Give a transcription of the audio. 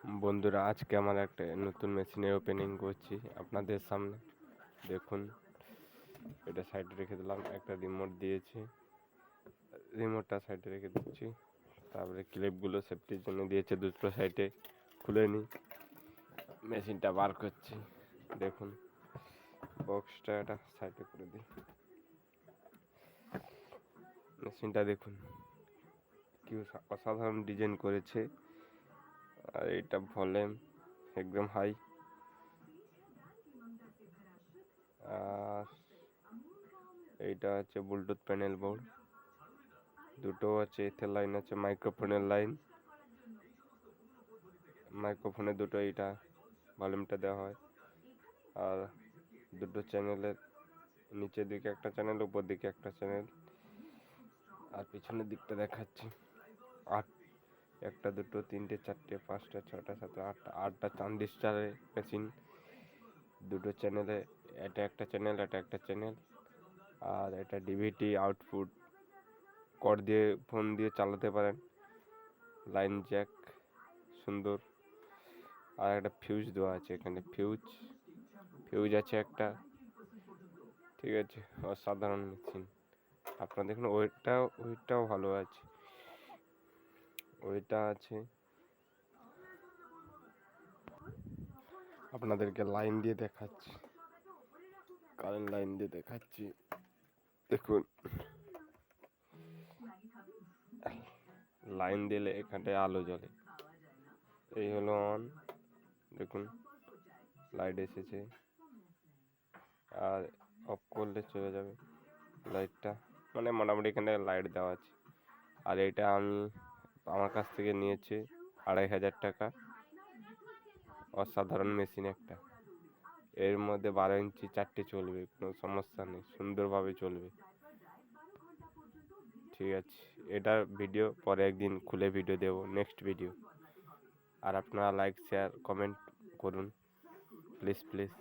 বন্ধুরা, আজকে আমার একটা নতুন মেশিনের ওপেনিং করছি আপনাদের সামনে। দেখুন, এটা সাইডে রেখে দিলাম, একটা রিমোট দিয়েছি, রিমোটটা সাইডে রেখে দিচ্ছি। তারপরে ক্লিপগুলো সেফটির জন্য দিয়েছে, দুটো সাইডে খুলে নিই। মেশিনটা বার করছি, দেখুন। বক্সটা এটা সাইডে করে দিই। মেশিনটা দেখুন কি অসাধারণ ডিজাইন করেছে। আর এটা ভলিউম একদম হাই। আর এইটা হচ্ছে ব্লুটুথ প্যানেল বোর্ড, দুটো আছে এথের লাইন, আছে মাইক্রোফোনের লাইন। মাইক্রোফোনে দুটো এইটা ভলিউমটা দেওয়া হয়। আর দুটো চ্যানেলের নিচের দিকে একটা চ্যানেল, উপর দিকে একটা চ্যানেল। আর পিছনের দিকটা দেখাচ্ছি, আট একটা দুটো তিনটে চারটে পাঁচটা ছটা সাতটা আটটা ট্রানজিস্টারের মেশিন। দুটো চ্যানেলে, এটা একটা চ্যানেল, এটা একটা চ্যানেল। আর এটা ডিভিডি আউটপুট কর্ড দিয়ে ফোন দিয়ে চালাতে পারেন। লাইন জ্যাক সুন্দর। আর একটা ফিউজ দেওয়া আছে এখানে, ফিউজ আছে একটা। ঠিক আছে, অসাধারণ মেশিন। আপনারা দেখুন, ওইটাও ভালো আছে, ওইটা আছে। আপনাদেরকে লাইন দিয়ে দেখাচ্ছি, কারেন্ট লাইন দিয়ে দেখাচ্ছি। দেখুন, লাইন দিলে এখানটায় আলো জ্বলে। এই হলো অন, দেখুন লাইট এসেছে। আর অফ করলে চলে যাবে লাইটটা, মানে মোটামুটি এখানে লাইট দেওয়া আছে। আর এটা আমি আমার কাছ থেকে নিয়েছি 2500 টাকা। অসাধারণ মেশিন একটা। এর মধ্যে 12 ইঞ্চি চারটে চলবে, কোনো সমস্যা নেই, সুন্দরভাবে চলবে। ঠিক আছে, এটার ভিডিও পরে একদিন খুলে ভিডিও দেব, নেক্সট ভিডিও। আর আপনারা লাইক শেয়ার কমেন্ট করুন, প্লিজ প্লিজ।